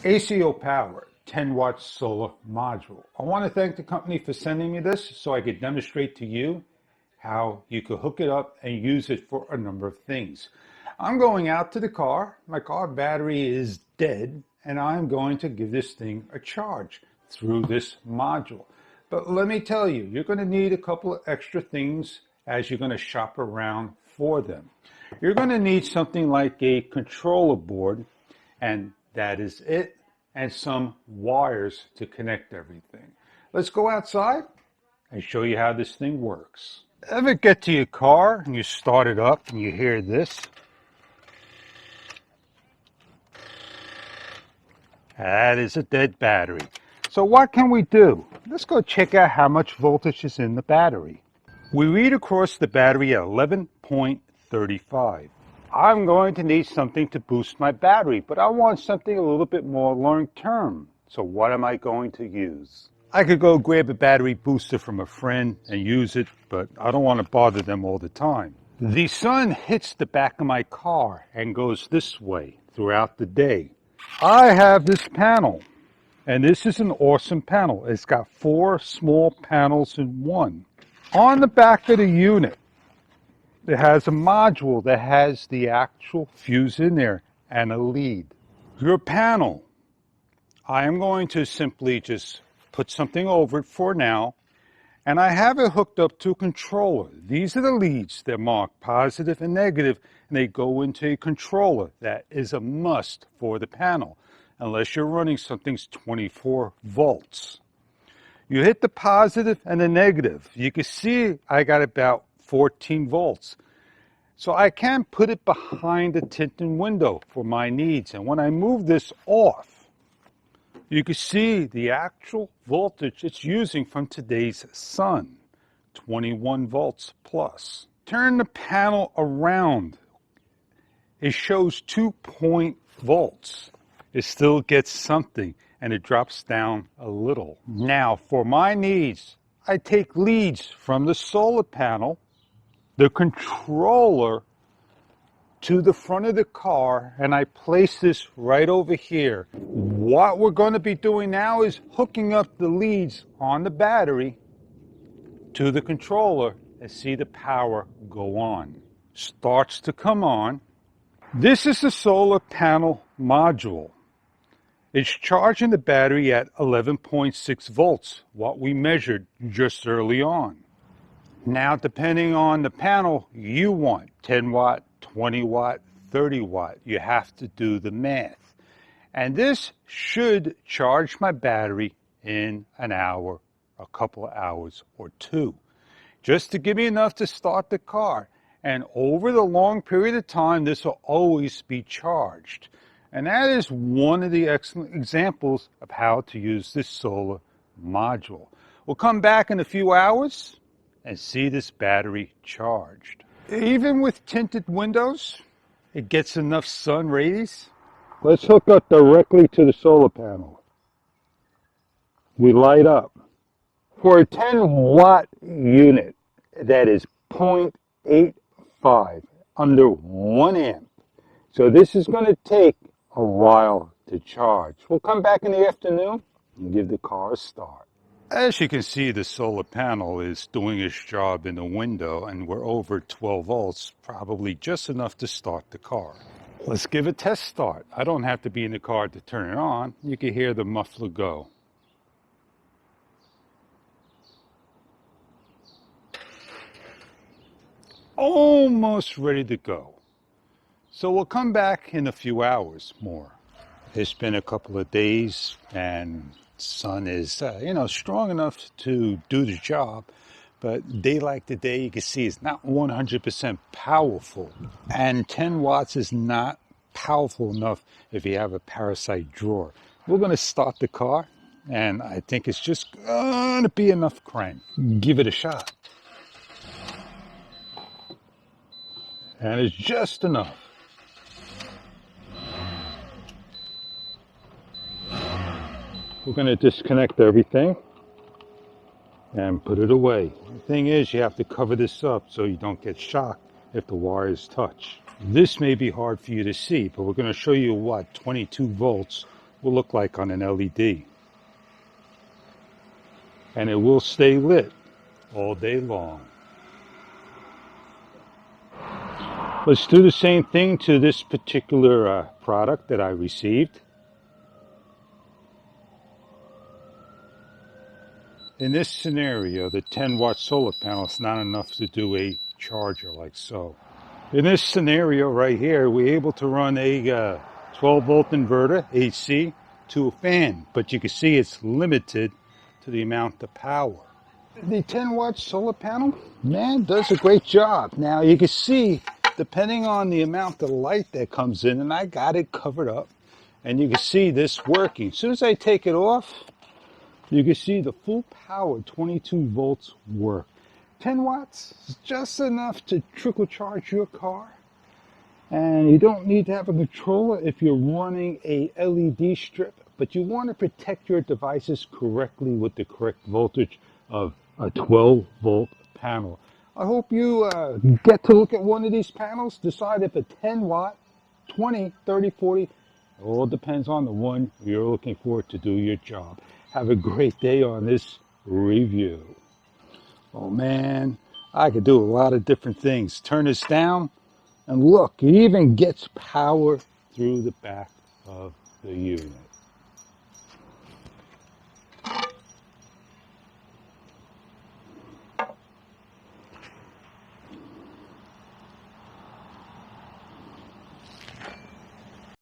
ACO power 10-watt solar module. I want to thank the company for sending me this so I could demonstrate to you how you could hook it up and use it for a number of things. I'm going out to the car. My car battery is dead, and I'm going to give this thing a charge through this module. But let me tell you, you're going to need a couple of extra things as you're going to shop around for them. You're going to need something like a controller board, and that is it, and some wires to connect everything. Let's go outside and show you how this thing works. Ever get to your car and you start it up and you hear this? That is a dead battery. So what can we do? Let's go check out how much voltage is in the battery. We read across the battery at 11.35. I'm going to need something to boost my battery, but I want something a little bit more long term. So what am I going to use? I could go grab a battery booster from a friend and use it, but I don't want to bother them all the time. The sun hits the back of my car and goes this way throughout the day. I have this panel, and this is an awesome panel. It's got 4 small panels in one. On the back of the unit, it has a module that has the actual fuse in there and a lead. Your panel, I am going to simply just put something over it for now, and I have it hooked up to a controller. These are the leads. They're marked positive and negative, and they go into a controller. That is a must for the panel, unless you're running something's 24 volts. You hit the positive and the negative. You can see I got about 14 volts. So I can put it behind the tinted window for my needs. And when I move this off, you can see the actual voltage it's using from today's sun, 21 volts plus. Turn the panel around. It shows 2 volts. It still gets something, and it drops down a little. Now, for my needs, I take leads from the solar panel, the controller, to the front of the car, and I place this right over here. What we're going to be doing now is hooking up the leads on the battery to the controller and see the power go on. Starts to come on. This is the solar panel module. It's charging the battery at 11.6 volts, what we measured just early on. Now, depending on the panel you want, 10 watt, 20 watt, 30 watt, you have to do the math. And this should charge my battery in an hour, a couple of hours, or 2, just to give me enough to start the car. And over the long period of time, this will always be charged. And that is one of the excellent examples of how to use this solar module. We'll come back in a few hours and see this battery charged. Even with tinted windows, it gets enough sun rays. Let's hook up directly to the solar panel. We light up. For a 10-watt unit, that is 0.85, under 1 amp. So this is going to take a while to charge. We'll come back in the afternoon and give the car a start. As you can see, the solar panel is doing its job in the window, and we're over 12 volts, probably just enough to start the car. Let's give a test start. I don't have to be in the car to turn it on. You can hear the muffler go. Almost ready to go. So we'll come back in a few hours more. It's been a couple of days, and sun is, strong enough to do the job, but day like today, you can see it's not 100% powerful, and 10 watts is not powerful enough if you have a parasite drawer. We're going to start the car, and I think it's just going to be enough crank. Give it a shot. And it's just enough. We're going to disconnect everything and put it away. The thing is, you have to cover this up so you don't get shocked if the wires touch. This may be hard for you to see, but we're going to show you what 22 volts will look like on an LED. And it will stay lit all day long. Let's do the same thing to this particular product that I received. In this scenario, the 10-watt solar panel is not enough to do a charger like so. In this scenario right here, we're able to run a 12-volt inverter, AC, to a fan, but you can see it's limited to the amount of power. The 10-watt solar panel, man, does a great job. Now you can see, depending on the amount of light that comes in, and I got it covered up, and you can see this working. As soon as I take it off, you can see the full power, 22 volts work. 10 watts is just enough to trickle charge your car. And you don't need to have a controller if you're running a LED strip, but you want to protect your devices correctly with the correct voltage of a 12-volt panel. I hope you get to look at one of these panels, decide if a 10-watt, 20, 30, 40, it all depends on the one you're looking for to do your job. Have a great day on this review. Oh man, I could do a lot of different things. Turn this down, and look, it even gets power through the back of the unit.